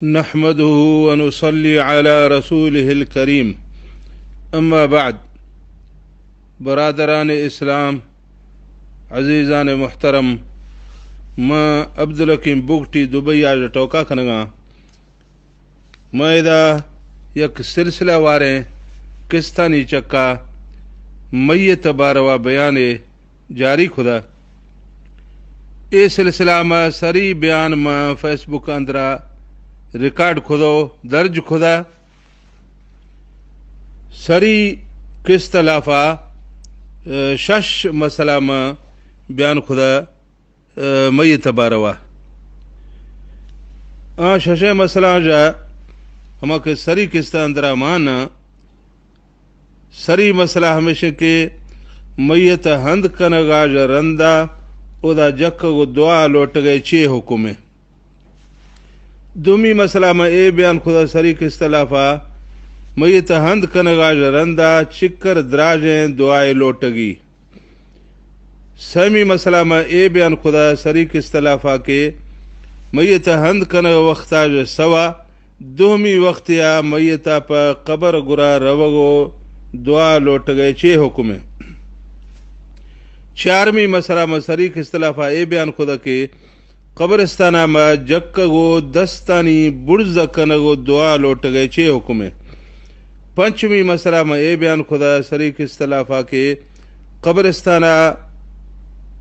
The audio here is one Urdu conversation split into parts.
نحمده ونصلي على رسوله الكريم اما بعد. برادران اسلام، عزیزان محترم، میں عبدالحکیم بگٹی دبئی آج ٹوکا کھنگا میں دا یک سلسلہ وارے کستانی چکا میت باروا بیان جاری خدا. اے سلسلہ میں سری بیان میں فیس بک اندرا ریکارڈ خدو درج خدا سری کس طلافہ شش مسئلہ میں بیان خدا میت باروا شش مسئلہ جا ہما کے سری کس اندرا مانا سری مسئلہ ہمیشہ کے میت ہند کنگا جا رندہ او دا جک گو دعا لوٹ گئے چے حکمیں. دومی مسئلہ میں اے بیان خدا سری کس طلافہ میت ہند کنگا جا رندہ چکر دراجیں دعائے لوٹگی. سیمی مسئلہ میں اے بیان خدا سری کس طلافہ کے میت ہند کنگا وقتا جا سوا دومی وقت یا میتا پا قبر گرا روگو دعا لوٹ گئے چے حکمیں. چارمی مسئلہ میں سری کس طلافہ اے بیان خدا کے قبرستانہ میں جکگو دستانی برز کنگو دعا لوٹ گئے چے حکمیں. پنچمی مسئلہ میں اے بیان خدا سری کس طلافہ کے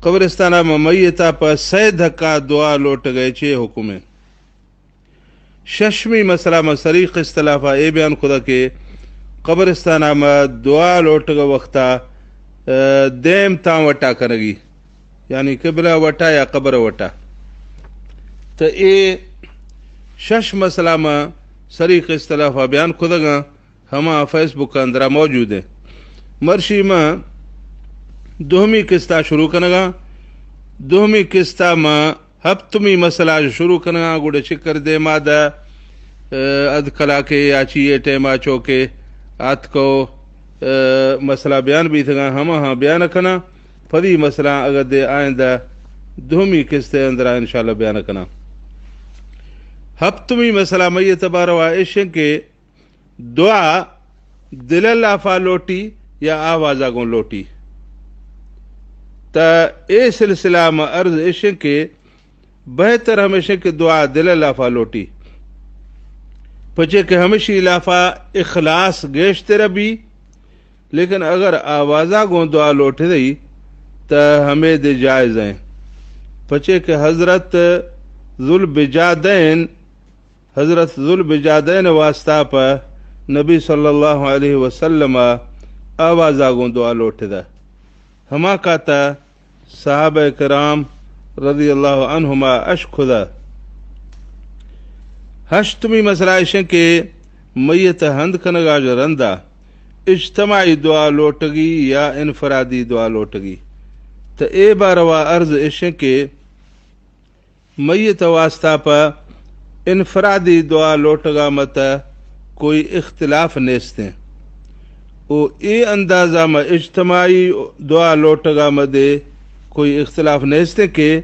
قبرستانہ میں میتا پر سی دھکا دعا لوٹ گئے چے حکمیں. ششمی مسئلہ میں سری کس طلافہ اے بیان خدا کے قبرستانہ میں دعا لوٹ گئے وقتا دیم تاں وٹا کرگی، یعنی قبلہ وٹا یا قبر وٹا. تو اے شش مسئلہ میں سری کس طلافہ بیان خدا گا ہما فیس بک اندرا موجود ہے. مرشی میں دوہمی قسطہ شروع کنگا. دوہمی قسطہ میں ہفتمی مسئلہ شروع کنگا گوڑے چکر دے مادہ اد کلا کے یا چیئے ٹیما چوکے آت کو مسئلہ بیان بھی تھا ہما بیان کنا پھری مسئلہ اگر دے آئندہ دوہمی قسطے اندرا انشاءاللہ بیان کنا. ہفتمی مسئلہ میت باروا عشق کے دعا دل لافا لوٹی یا آوازہ گون لوٹی. تا اے سلسلہ میں عرض عشق کے بہتر ہمیشہ کہ دعا دل لافا لوٹی پچے کہ ہمیشہ لافا اخلاص گیشتے ربی، لیکن اگر آوازہ گون دعا لوٹے دی تا ہمیں دے جائز ہیں. پچے کہ حضرت ذوالبجادین واسطہ پر نبی صلی اللہ علیہ وسلم آوازہ گون دعا لوٹے دا ہما کاتا صحابہ کرام رضی اللہ عنہما عشق دا. ہشتمی مسئلہ عشق کے میت ہند کنگا رندہ اجتماعی دعا لوٹگی یا انفرادی دعا لوٹگی. تو اے باروا عرض عشق کے میت واسطہ پر انفرادی دعا لوٹگا متا کوئی اختلاف نیستے او اے اندازہ میں اجتماعی دعا لوٹگا مدے کوئی اختلاف نیستے کہ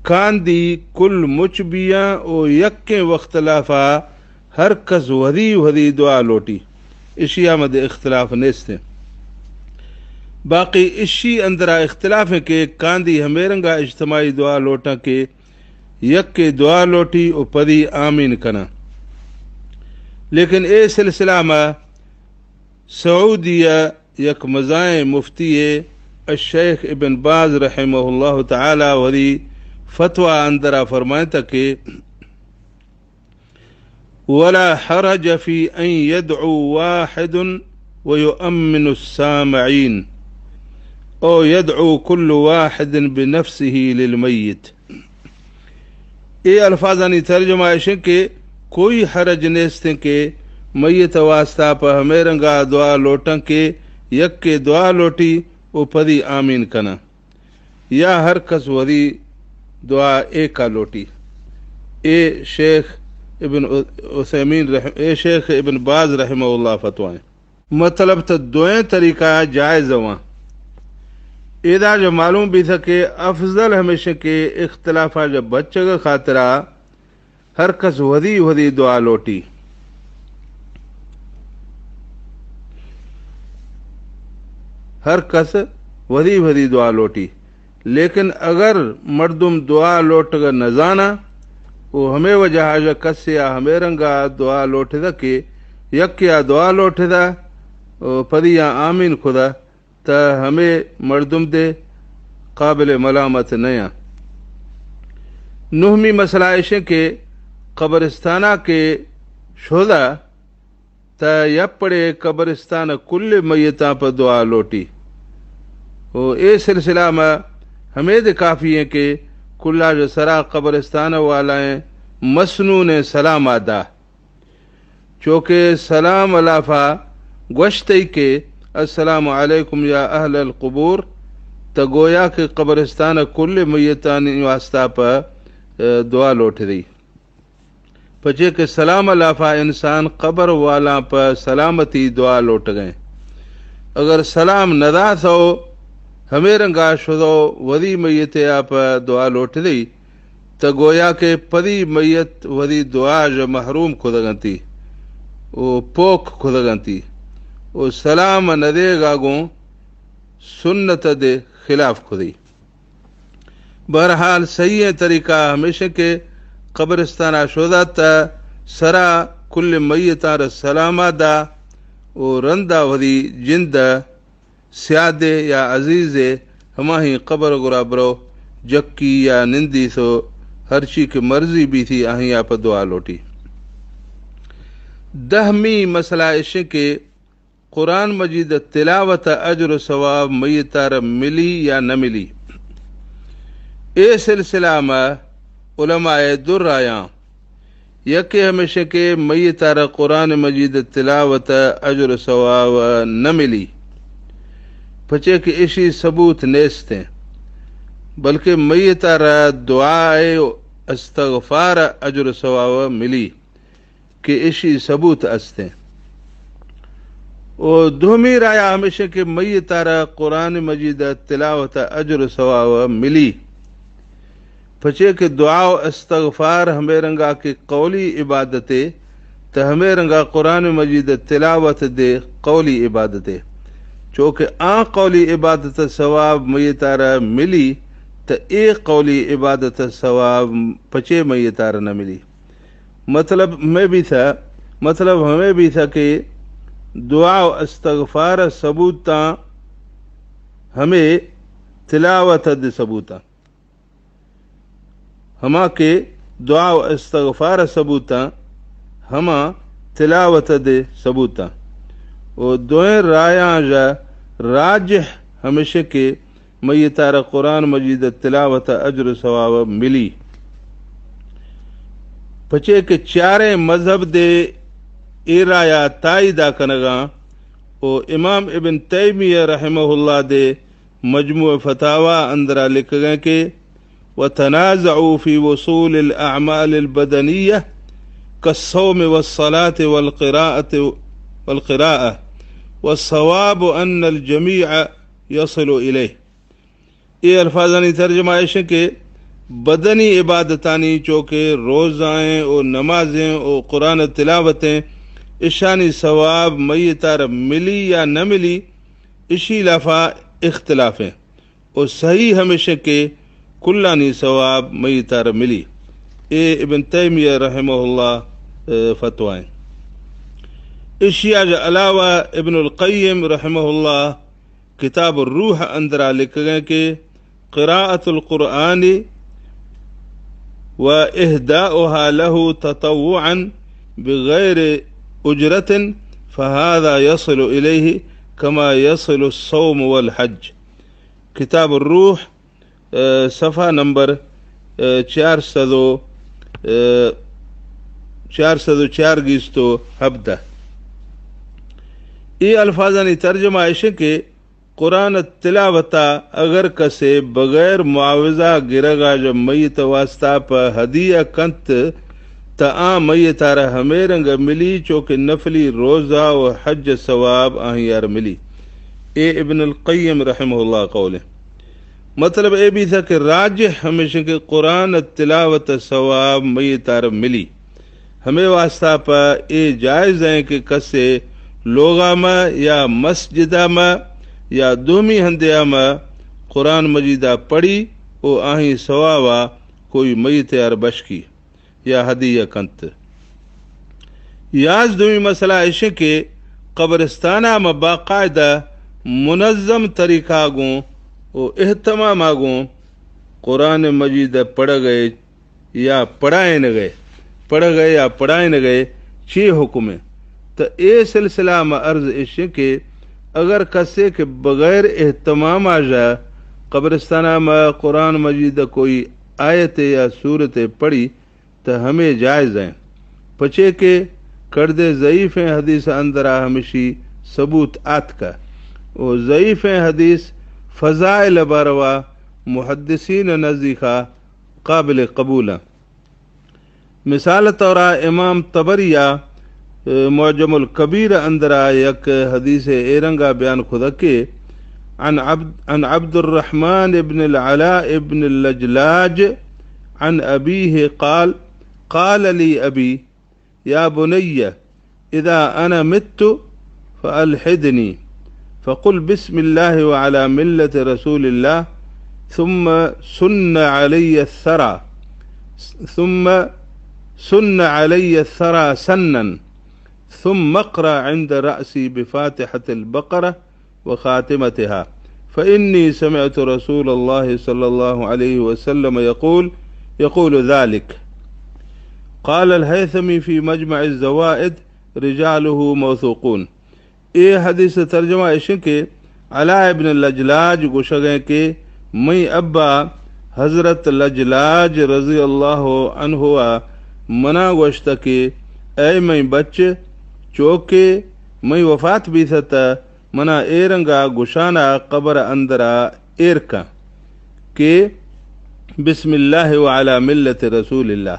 کاندی کل مچبیاں او یکیں وختلافا ہر کس وحدی دعا لوٹی اشیاء مدے اختلاف نیستے. باقی اشی اندرا اختلاف ہے کہ کاندی ہمیرنگا اجتماعی دعا لوٹا کے یک کے دعا لوٹی او پدی آمین کنا. لیکن اے سلسلہ میں سعودیہ یک مزائیں مفتی الشیخ ابن باز رحمہ اللہ تعالی وری فتوہ اندرا فرمائیں تھا کہ ولا حرج فی ان يدعو واحد ويؤمن السامعین او يدعو كل واحد بنفسه للمیت. اے الفاظانی ترجمہ عشق کے کوئی حرج نیستیں کہ میت واسطہ پہ ہمیرنگا دعا لوٹن کے یک کے دعا لوٹی او پدی آمین کنا یا ہر کس وری دعا ایک کا لوٹی. اے شیخ ابن باز رحمہ اللہ فتوائیں. مطلب تا دوئیں طریقہ جائز ہوا. ایدہ جو معلوم بھی تھا کہ افضل ہمیشہ کے اختلافہ جب بچہ کا خاطرہ ہر کس ودی ودی دعا لوٹی، ہر کس ودی ودی دعا لوٹی، لیکن اگر مردم دعا لوٹ گا نہ زانا وہ ہمیں وجہ جا کس یا ہمیں رنگا دعا لوٹے دا کہ یک یا دعا لوٹے دا پدی یا آمین خدا تا ہمیں مردم دے قابل ملامت نیا۔ نہمی مسئلہ ایشے کے قبرستانہ کے شہدا تا یپ پڑے قبرستان کل میتاں پر دعا لوٹی، اے سلسلہ میں ہمیں دے کافی ہیں کہ کلا جو سرا قبرستان والا ہیں مسنون سلام آدھا، چونکہ سلام علافہ گوشتی کے السلام علیکم یا اہل القبور تا گویا کہ قبرستان کل میتان واسطہ پر دعا لوٹ دی، پچے کہ سلام علافہ انسان قبر والا پر سلامتی دعا لوٹ گئے۔ اگر سلام ندا سو ہمیں رنگا شدو ودی میت آپ دعا لوٹ دی تا گویا کہ پدی میت ودی دعا جو محروم کھدگنتی وہ پوک کھدگنتی وہ سلام ندے گاگوں سنت دے خلاف کھدی۔ بہرحال صحیح طریقہ ہمیشہ کے قبرستانہ شدہ تا سرا کل میتار سلامہ دا وہ رندہ ودی جند سیادے یا عزیز ہماہی قبر گرا برو جکی یا نندی سو ہر چی کی مرضی بھی تھی آہیں آپ دعا لوٹی۔ دہمی مسئلہ عشق کے قرآن مجید تلاوت اجر و ثواب میتار ملی یا نہ ملی، اے سلسلہ میں علماء در آیاں یکے ہمیشہ کے میتار قرآن مجید تلاوت اجر و ثواب نہ ملی، پچے کہ اسی ثبوت نیستیں، بلکہ میتار دعائے استغفار اجر و ثواب ملی کہ اسی ثبوت استیں۔ اور دومی رایا ہمیشہ کہ میتار قرآن مجید تلاوت اجر و ثواب ملی، پچے کہ دعا و استغفار ہمیں رنگا کی قولی عبادتیں تا ہمیں رنگا قرآن مجید تلاوت دے قولی عبادتیں، چونکہ آن قولی عبادت ثواب میتارہ ملی تا ایک قولی عبادت ثواب پچے میتارہ نہ ملی۔ مطلب ہمیں بھی تھا کہ دعا و استغفار ثبوتا ہمیں تلاوت دے ثبوتا، ہما کے دعا و استغفار ثبوتا ہما تلاوت دے ثبوتا، اور دوئیں رایاں جا راجح ہمیشہ کے میتار قرآن مجید تلاوت اجر ثواب ملی، پچے کہ چارے مذہب دے ای رایا تائیدہ کنگاں او امام ابن تیمیہ رحمہ اللہ دے مجموع فتاوہ اندرہ لکھ گئے کہ وتنازعوا في وصول الأعمال البدنية كالصوم والصلاة والقراءة والصواب أن الجميع يصل إليه۔ یہ الفاظانی ترجمہ ہے کہ بدنی عبادتانی چونکہ روزائیں اور نمازیں اور قرآن تلاوتیں اشانی ثواب میتار ملی یا نہ ملی اسی لفظ اختلاف ہیں، اور صحیح ہمیشہ کہ کلانی ثواب میتار ملی۔ اے ابن تیمیہ رحمہ اللہ فتوائیں۔ اشیاء علاوہ ابن القیم رحمہ اللہ کتاب الروح اندرہ لکھ گئے کہ قراءت القرآن و اہداؤها له تطوعا بغیر اجرت فهذا يصل الیہ كما يصل الصوم والحج۔ کتاب الروح صفحہ نمبر 404 گیستو ہبدہ۔ یہ الفاظانی ترجمہ ایشے کہ قرآن تلاوتا اگر کسے بغیر معاوضہ گرگا جو میت واسطہ پا ہدیہ کنت تا آن میتارہ ہمیں رنگ ملی چونکہ نفلی روزہ و حج ثواب آہیار ملی۔ اے ابن القیم رحمہ اللہ قول ہے۔ مطلب اے بھی تھا کہ راجح ہمیشہ کہ قرآن تلاوت ثواب میتار ملی۔ ہمیں واسطہ پا اے جائز ہیں کہ کسے لوگا ما یا مسجدہ ما یا دومی ہندیا ما قرآن مجیدہ پڑھی او آہیں سواوا کوئی میت اربش کی یا ہدیہ کنت. یاز دومی مسئلہ ایشے کہ قبرستانہ میں باقاعدہ منظم طریقہ گوں او اہتمام آگوں قرآن مجید پڑھ گئے یا پڑھائے نہ گئے چھ حکم تو اے سلسلہ میں عرض ایشے کہ اگر کسے کہ بغیر اہتمام آ جا قبرستانہ میں قرآن مجید کوئی آیت یا صورت پڑھی تو ہمیں جائز ہیں پچے کہ کرد ضعیف حدیث اندرا ہمیشی ثبوت آت کا او ضعیف حدیث فضائل باروا محدثین نزدیکا قابل قبول. مثال طورا امام طبریہ معجم الکبیر اندرا یک حدیث ایرنگا بیان خدا کے عن عبد الرحمن ابن العلاء ابن اللجلاج عن أبيه قال لي أبي يا بني إذا أنا مت فألحدني فقل بسم الله وعلى ملة رسول الله ثم سن علي الثرى سنا ثم اقرأ عند رأسي بفاتحة البقرة وخاتمتها فإني سمعت رسول الله صلى الله عليه وسلم يقول ذلك. قال الهيثمي في مجمع الزوائد رجاله موثوقون. اے حدیث ترجمہ ایشن کے علاء ابن لجلاج گوشگیں کہ میں ابا حضرت لجلاج رضی اللہ عنہ منا گوشت کہ اے میں بچ چوکے میں وفات بھی تھا منا ایرنگا گشانا قبر اندرا ایرکا کہ بسم اللہ وعلا ملت رسول اللہ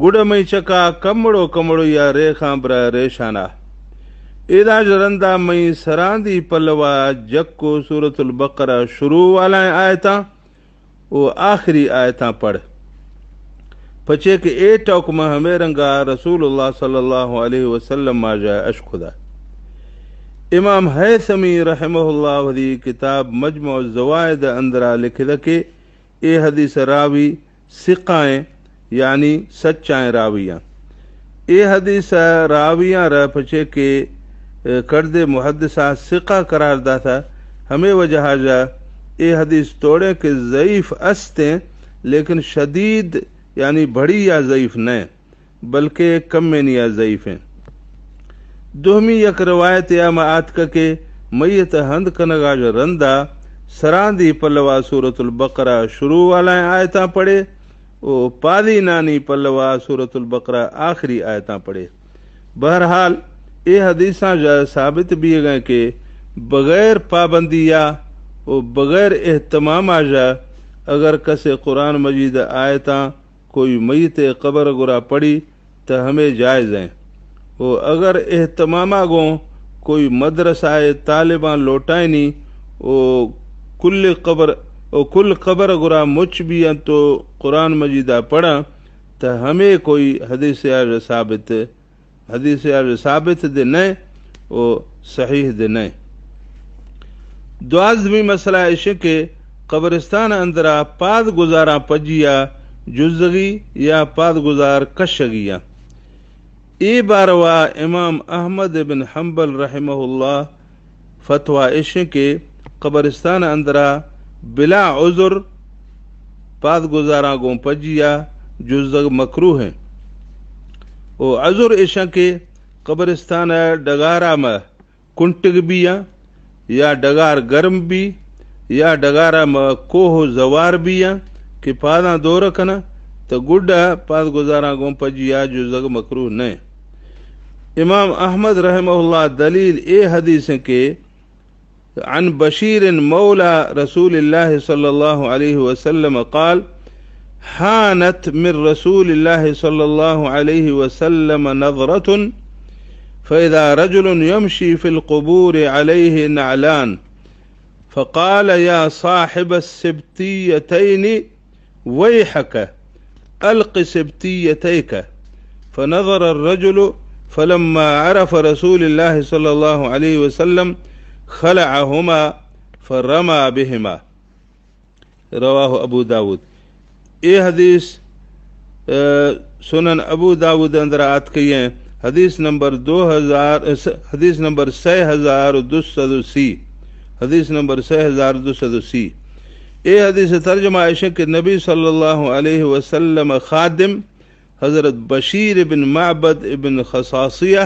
گڑ میں چکا کمڑو یا ریخاں برا ریشانہ ایدہ جرندہ میں سراندی پلوا جکو سورة البقرہ شروع والا آیتاں وہ آخری آیتاں پڑھ پچے کہ اے ٹوکمہ ہمیں رنگا رسول اللہ صلی اللہ علیہ وسلم ما جائے اشخدا. امام حیثمی رحمہ اللہ وحدی کتاب مجمع الزوائد اندرا لکھدا کہ اے حدیث راوی ثقائیں یعنی سچائیں راویاں. اے حدیث راویاں رہ پچے کہ کرد محدثہ ثقہ قرار دا تھا ہمیں وجہ جا اے حدیث توڑے کہ ضعیف استیں لیکن شدید یعنی بڑی یا ضعیف نہیں بلکہ کم میں نہیں یا ضعیف ہیں. دوہمی یک روایت یا معات کا کہ میت ہند کنگا جو رندہ سراندی پلوا سورة البقرہ شروع والا آیتاں پڑھے او پادی نانی پلوا سورة البقرہ آخری آیتاں پڑھے. بہرحال اے حدیثاں جا ثابت بھی گئے کہ بغیر پابندی یا او بغیر اہتمام جا اگر کسے قرآن مجید آیتاں کوئی میت قبر گرا پڑھی تو ہمیں جائز ہیں. او اگر اہتمامہ گوں کوئی مدرسہ طالبان لوٹائیں نہیں او کل قبر گرا مچ بھی ہیں تو قرآن مجیدہ پڑھا تو ہمیں کوئی حدیث ثابت دے نہیں او صحیح دے نہیں. دوازدمی مسئلہ ایشے کہ قبرستان اندرا پاد گزارا پجیا جزگی یا پاد گزار کشگیا. ای باروا امام احمد بن حنبل رحمہ اللہ فتویٰ ایشے کہ قبرستان اندرا بلا عذر پاد گزارا گوں پجیا جزگ مکروہ ہیں. او عذر ایشا کہ قبرستان ڈگارا میں کنٹگ بھی یا ڈگار گرم بھی یا ڈگارا میں کوہ زوار بھی کہ پاداں دو رکھنا تو گڈا پاد گزارا گوں پجیا جزگ مکروہ نہیں. امام احمد رحمہ اللہ دلیل اے حدیث کے عن بشیر مولا رسول اللہ صلی اللہ علیہ وسلم قال حانت من رسول الله صلى الله عليه وسلم نظرة فإذا رجل يمشي في القبور عليه نعلان فقال يا صاحب السبتيتين ويحك ألق سبتيتيك فنظر الرجل فلما عرف رسول الله صلى الله عليه وسلم خلعهما فرمى بهما. رواہ ابو داود. یہ حدیث سنن ابو داود اندر آت گئی ہیں. حدیث نمبر 6280. حدیث نمبر 6280. یہ حدیث ترجمہ عائشہ کہ نبی صلی اللہ علیہ وسلم خادم حضرت بشیر بن معبد ابن خصاصیہ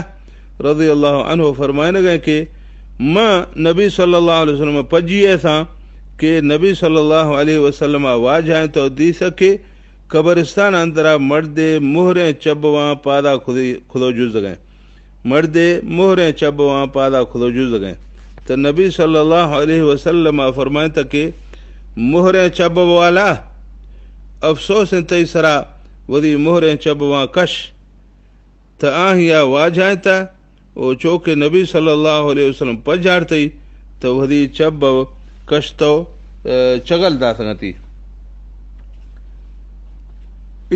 رضی اللہ عنہ فرمائے گئے کہ میں نبی صلی اللہ علیہ وسلم پجیے تھا کہ نبی صلی اللہ علیہ وسلم واجہیں تو دی سکے قبرستان اندرا مردے مہریں چبواں پادا کھلو جز گئے. مردے مہریں چبواں پادا کھلو جز گئے. تو نبی صلی اللہ علیہ وسلم فرمائے تھا کہ مہریں چب والا افسوس تیسرا ودی مہریں چبواں کش تو آہیا واجہیں تا او چوکے نبی صلی اللہ علیہ وسلم پجارتی تو ودی چب کش تو چگل دا سنگتی.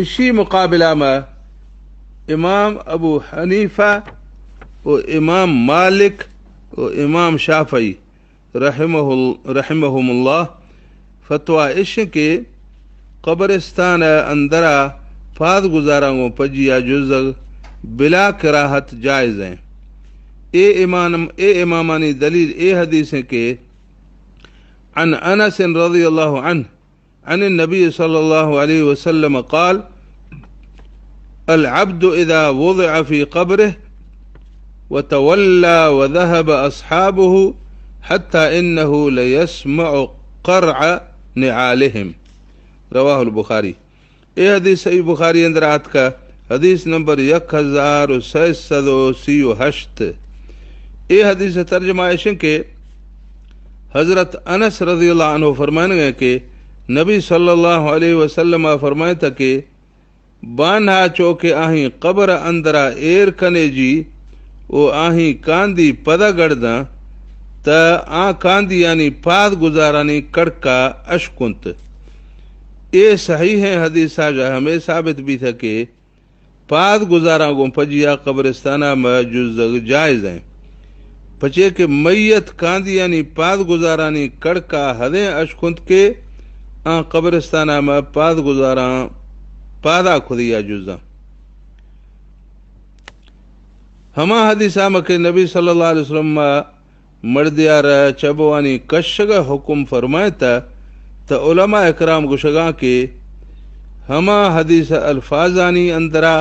اسی مقابلہ میں امام ابو حنیفہ و امام مالک و امام شافعی رحمہم اللہ فتویٰ عش کے قبرستان اندرا فاد گزارانگوں پجیا جزگ بلا کراہت جائز ہیں. اے امامانی دلیل اے حدیث ہیں کہ عن انس رضی اللہ عنہ عن النبي صلى الله عليه وسلم قال العبد إذا وضع في قبره وتولى وذهب أصحابه حتى إنه ليسمع قرع نعالهم. رواہ البخاری. یہ حدیث صحیح بخاری اندر آت کا حدیث نمبر 1638. یہ حدیث ترجمہ عائشہ کے حضرت انس رضی اللہ عنہ فرمائیں گے کہ نبی صلی اللہ علیہ وسلم فرمائے تھا کہ بانہا چوکے آہیں قبر اندرا ایر کنے جی او آہیں کاندی پدا گرداں تا آن کاندی یعنی پاد گزارانی کڑکا اشکنت. یہ صحیح ہے حدیث آجا ہمیں ثابت بھی تھا کہ پاد گزاراں گو پجیا قبرستانہ میں جزگ جائز ہیں. پچے کہ میت کاندی یعنی پاد گزارانی کڑکا حدیں اشکنت کے قبرستانہ میں پاد گزاراں پادا خودیا جزا. ہما حدیثہ میں کہ نبی صلی اللہ علیہ وسلم مردیار چبوانی کشگ حکم فرمائے تا علماء اکرام گشگاں کے ہما حدیث الفاظانی اندرا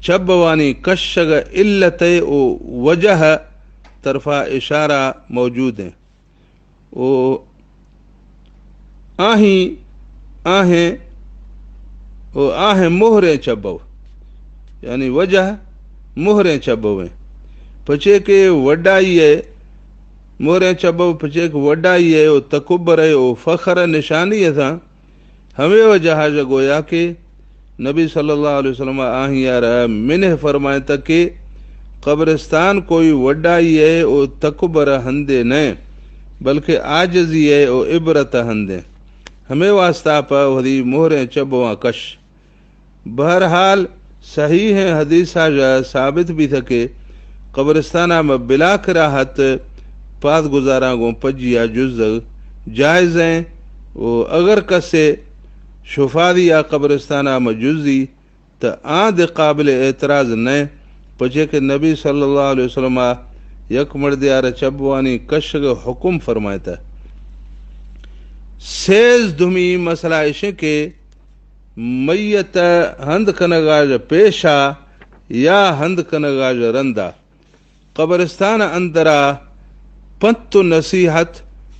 چبوانی کشگ علت او وجہ طرفہ اشارہ موجود ہیں. او آہیں مہریں چبو یعنی وجہ مہریں چبو ہیں. پچے کے وڈائی ہے مہریں چبو پچے کے وڈائی ہے او تکبر ہے او فخر نشانی ہے تھا. ہمیں وجہ گویا کہ نبی صلی اللہ علیہ وسلم آہیں یار منہ فرمائے تک کہ قبرستان کوئی وڈائی ہے او تکبر ہندے نہیں بلکہ عاجزی ہے او عبرت ہندے. ہمیں واسطہ پا وہی مہریں چبواں کش. بہرحال صحیح ہے حدیث آجا ثابت بھی تھا کہ قبرستانہ میں بلا کراہت پاد گزاراں گو پجیا جزگ جائز ہیں. اگر کسے شفا دیا قبرستانہ میں جزی تو آند قابل اعتراض نہیں. پچے کہ نبی صلی اللہ علیہ وسلم یک مردیار چبوانی کشگ حکم فرمائے تھا. سیز دھمی مسئلہ عشق کے میت ہند کنگاج پیشا یا ہند کنگاج رندہ قبرستان اندرا پنت نصیحت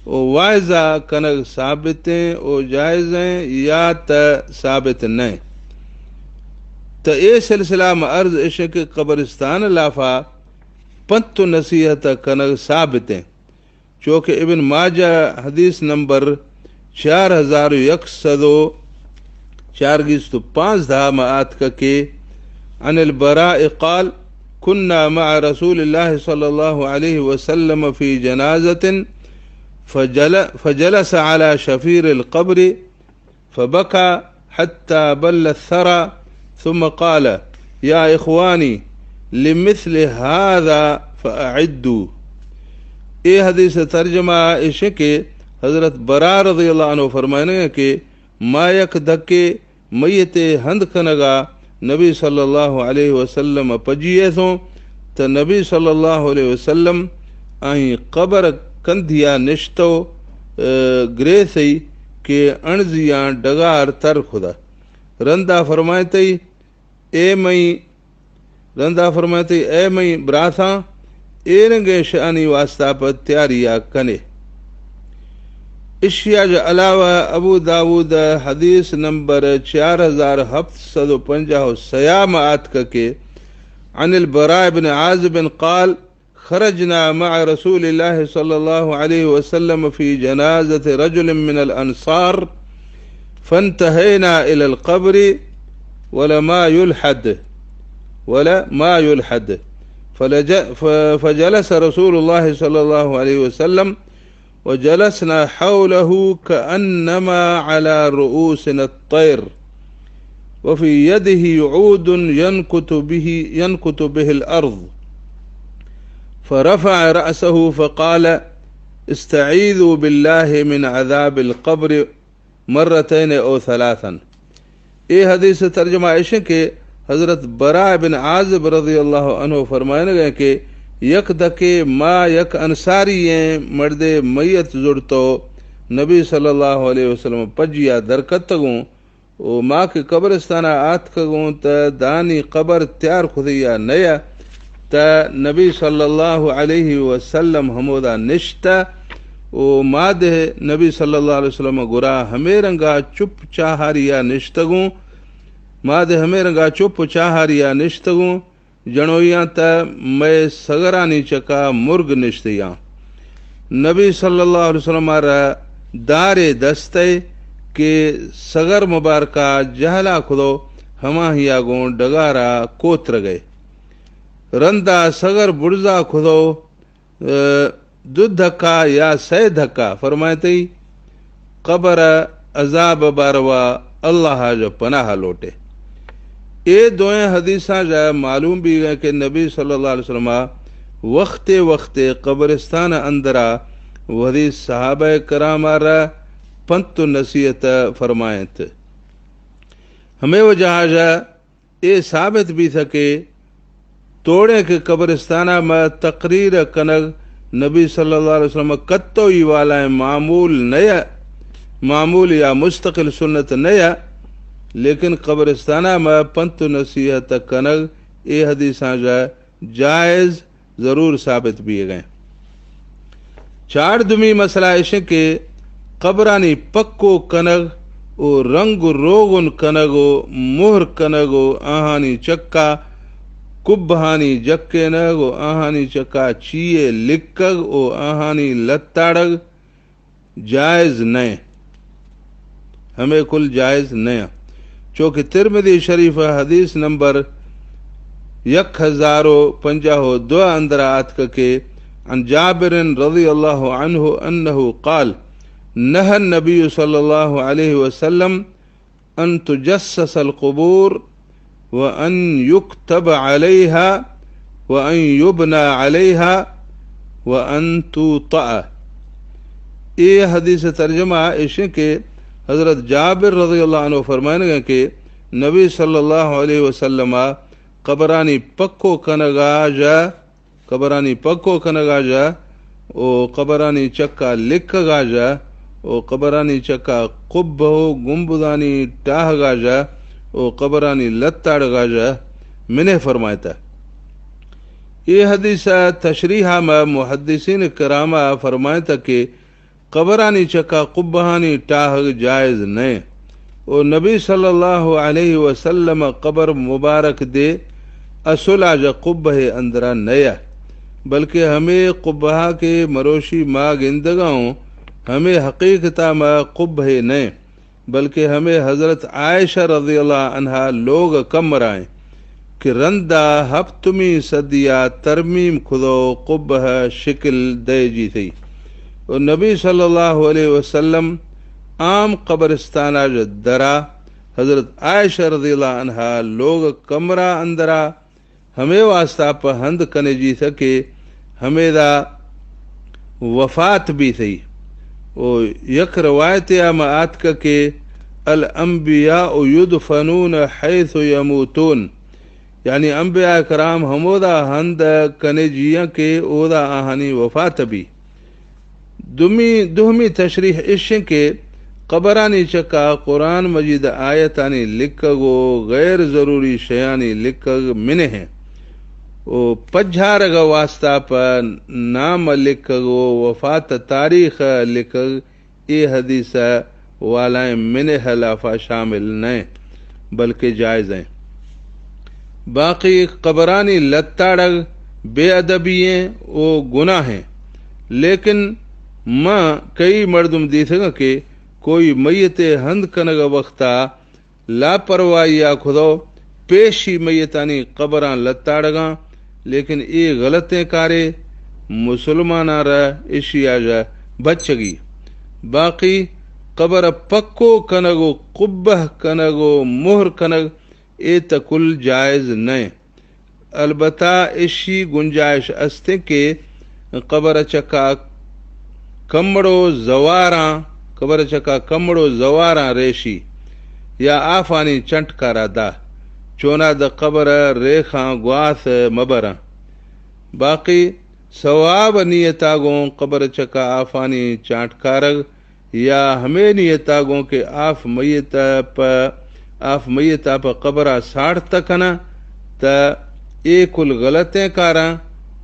او وائزہ کنگ ثابتیں او جائزیں یا تا ثابت نہیں. تو اے سلسلہ میں عرض عشق قبرستان لافا پنت نصیحت کنگ ثابتیں چونکہ ابن ماجہ حدیث نمبر 4105 معات کا کہ عن البراء قال كنا مع رسول الله صلى الله عليه وسلم في جنازة فجلس على شفير القبر فبكى حتى بل الثرى ثم قال یا اخوانی لمثل هذا فاعدوا. یہ حدیث ترجمہ اس کہ حضرت برا رضی اللہ عنہ فرمانے کہ ما یک دھکے میت ہند کنگا نبی صلی اللہ علیہ وسلم پجیے سوں تو نبی صلی اللہ علیہ وسلم آئیں قبر کندھیا نشتو گرے سی کہ انزیاں ڈگار تر خدا رندہ فرمائے اے مئی براساں ایرنگے شانی واسطہ پر تیاریا کنے. اشیاء جو علاوہ ابو داود حدیث نمبر 4750 سیام آت کے عن البراء بن عازب قال خرجنا مع رسول الله صلى الله عليه وسلم في جنازة رجل من الأنصار فانتهينا إلى القبر ولا ما يلحد فجلس رسول الله صلى الله عليه وسلم وجلسنا حوله كأنما على رؤوسنا الطير وفي يده عود ينكت به الأرض فرفع رأسه فقال استعيذوا بالله من عذاب القبر مرتين أو ثلاثا. یہ حدیث ترجمہ ایشے کہ حضرت براء بن عازب رضی اللہ عنہ فرمائے گئے کہ یک دکے ما یک انصاری مرد میت زڑتو نبی صلی اللہ علیہ وسلم پجیا درکتگوں او ماں کے قبرستانہ آت کگوں تا دانی قبر تیار خودیا نیا تا نبی صلی اللہ علیہ وسلم ہمودا نشتا او مادہ نبی صلی اللہ علیہ وسلم گرا ہمیں رنگا چپ چاہاریا نشتگوں مادہ ہمیں رنگا چپ چاہاریا نشتگوں جنویاں تا میں سگرانی چکا مرگ نشتیاں. نبی صلی اللہ علیہ وسلم را دار دستے کہ سگر مبارکہ جہلا کھدو ہما ہی آگوں ڈگارا کوتر گئے رندہ سگر برزا کھدو دو دھکا یا سی دھکا فرمائے قبر عذاب باروا اللہ جو پناہ لوٹے. یہ دوئیں حدیثاں جا معلوم بھی گئے کہ نبی صلی اللہ علیہ وسلم وقت قبرستان اندرا وہ حدیث صحابہ کرام را پنت نصیحت فرمائیں تھے. ہمیں وہ جہاں یہ ثابت بھی تھا کہ توڑے کے قبرستانہ میں تقریر کنگ نبی صلی اللہ علیہ وسلم کتو ہی والا معمول یا مستقل سنت نیا لیکن قبرستانہ میں پنت نصیحت کنگ یہ حدیثاں جائز ضرور ثابت بھی گئے. چار دمی مسئلہ ایشے کہ قبرانی پکو کنگ او رنگ روغن کنگو مہر کنگو آہانی چکا کبہانی جکے نگو آہانی چکا چیئے لکگ او آہانی لتاڑگ جائز نئے ہمیں کل جائز نیا. چونکہ ترمذی شریف حدیث نمبر 1052 اندر آت کے عن جابر رضی اللہ عنہ انہو قال نهى النبي صلى الله عليه وسلم أن تجسس القبور وأن يكتب عليها وأن يبنى عليها وأن توطأ. یہ حدیث ترجمہ ایشے کہ حضرت جابر رضی اللہ عنہ فرمائیں گے کہ نبی صلی اللہ علیہ وسلم قبرانی پکو کنگا جا او قبرانی چکا لکھگا جا او قبرانی چکا قب ہو گنبدانی ٹاہ گا جا او قبرانی لتاڑ گا جا منہ فرمائتا. یہ حدیث تشریحہ میں محدثین کرامہ فرمائتا کہ قبرانی چکا قبہانی ٹاہ جائز نئے او نبی صلی اللہ علیہ وسلم قبر مبارک دے اصلہ جا قبہ اندرہ نیا بلکہ ہمیں قبہ کے مروشی ما گندگاؤں ہمیں حقیقتہ ما قبہ نئے بلکہ ہمیں حضرت عائشہ رضی اللہ عنہ لوگ کم رائیں کہ رندہ ہفتمی صدیہ ترمیم کھدو قبہ شکل دے جی تھی. اور نبی صلی اللہ علیہ وسلم عام قبرستانہ جو درا حضرت عائشہ رضی اللہ عنہا لوگ کمرہ اندرا ہمیں واسطہ پہند کنے جی سکے ہمیں دا وفات بھی تھی او یک روایت آت کا کہ الانبیاء یدفنون حیث یموتون، یعنی انبیاء کرام ہمودا ہند کنے جیاں کے اودا آہانی وفات بھی. دوہمی تشریح اشن کے قبرانی چکا قرآن مجید آیتانی لکھگو غیر ضروری شیانی لکھگ منے ہیں، او پجھارگ واسطہ پر نام لکھگو وفات تاریخ لکھگ ای حدیث والائیں منے خلافہ شامل نہیں بلکہ جائز ہیں. باقی قبرانی لتاڑگ بے ادبییں او گناہ ہیں، لیکن ماں کئی مردم دیکھیں کہ کوئی میت ہند کنگ وقتا لاپرواہی خدو پیشی میتانی قبراں لتاڑگاں، لیکن یہ غلطیں کارے مسلمانہ را اشیاء جا بچگی. باقی قبر پکو کنگو قبہ کنگو مہر کنگ اے تکل جائز نہیں. البتہ اشی گنجائش استے کہ قبر چکا کمڑو زواراں ریشی یا آفانی چنٹ کارا دا چونا دا قبر ریخاں گواس مبراں. باقی ثواب نیتاگوں قبر چکا آفانی چانٹ کارگ یا ہمیں نیتاگوں کے آف میتا پا قبرہ ساڑھ تکنا تا ایک کل غلطیں کاراں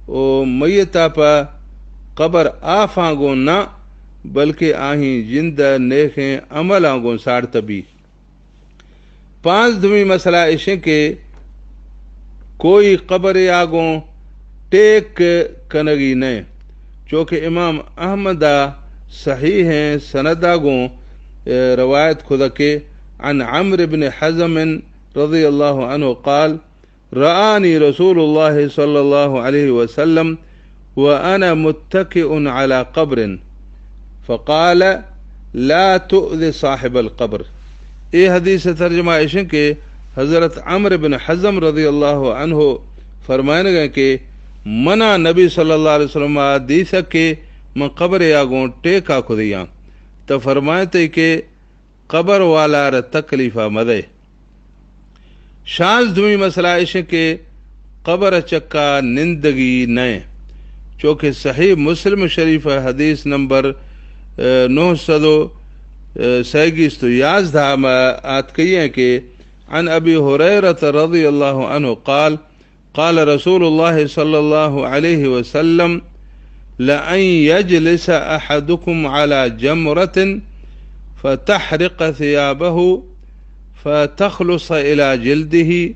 او میتا پا قبر آفاں گو نہ بلکہ آہیں جند نیکیں عمل آنگوں ساڑھ تبی. 5 مسئلہ اشیں کہ کوئی قبر آگوں ٹیک کنگی نہیں، چونکہ امام احمدہ صحیح ہیں سنداگوں روایت خدا کے عن عمرو بن حزم رضی اللہ عنہ قال رآنی رسول اللہ صلی اللہ علیہ وسلم وأنا متكئ على قبر فقال لا تؤذ صاحب القبر. یہ حدیث ترجمہ اشن کہ حضرت عمرو بن حزم رضی اللہ عنہ فرمائن گئے کہ منع نبی صلی اللہ علیہ وسلم دی سکے من قبر آگوں ٹیکا خودیاں تو فرمائے کہ قبر والا ر تکلیفہ مدے. 6 مسئلہ اشن کہ قبر چکا نندگی نئے، چونکہ صحیح مسلم شریف حدیث نمبر 911 آت کئی ہیں کہ عن ابی ہریرہ رضی اللہ عنہ قال قال رسول اللہ صلی اللہ علیہ وسلم لأن يجلس أحدكم على جمرة فتحرق ثيابه فتخلص إلى جلده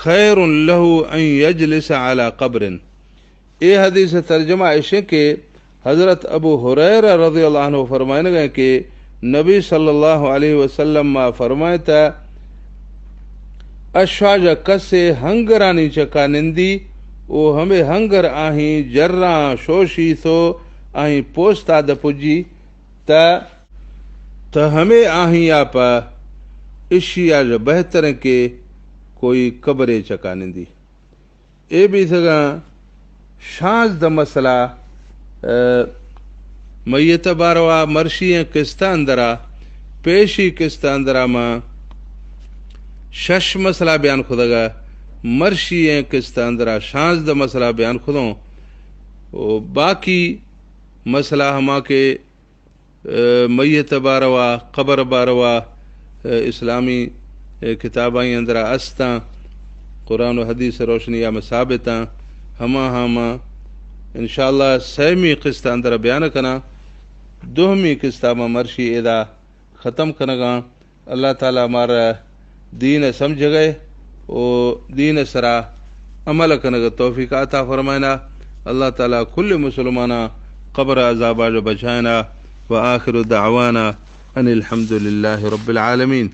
خير له أن يجلس على قبر. یہ حدیث ترجمہ ایشے کہ حضرت ابو ہریرہ رضی اللہ عنہ فرمائے گئے کہ نبی صلی اللہ علیہ وسلم فرمائے تا اشواج کسے ہنگرانی چکا نندی او ہمیں ہنگر آہیں جراں شوشی سو آہیں پوستا دا پجی تا ہمیں آہیں آپا اشیاء جو بہتر کے کوئی قبرے چکا نندی. اے بھی سگا شاز دا مسئلہ میت باروا مرشی قسطہ اندرا پیشی قسطہ اندرا ماں 6 مسئلہ بیان خودگا مرشی قسطہ اندرا 6 مسئلہ بیان خودوں. باقی مسئلہ ہما کے میت باروا قبر باروا اسلامی کتابائیں اندرا استاں قرآن و حدیث روشنیہ میں ثابتاں ہما انشاءاللہ 6 قسط اندر بیان کنا. 2 قسط میں مرشی ادا ختم کنگا. اللہ تعالیٰ ہمارا دین سمجھ گئے او دین سرا عمل کنگا توفیق عطا فرمائنا. اللہ تعالیٰ کل مسلمانہ قبر عذابہ جو بچائنا. وآخر دعوانا ان الحمد للہ رب العالمین.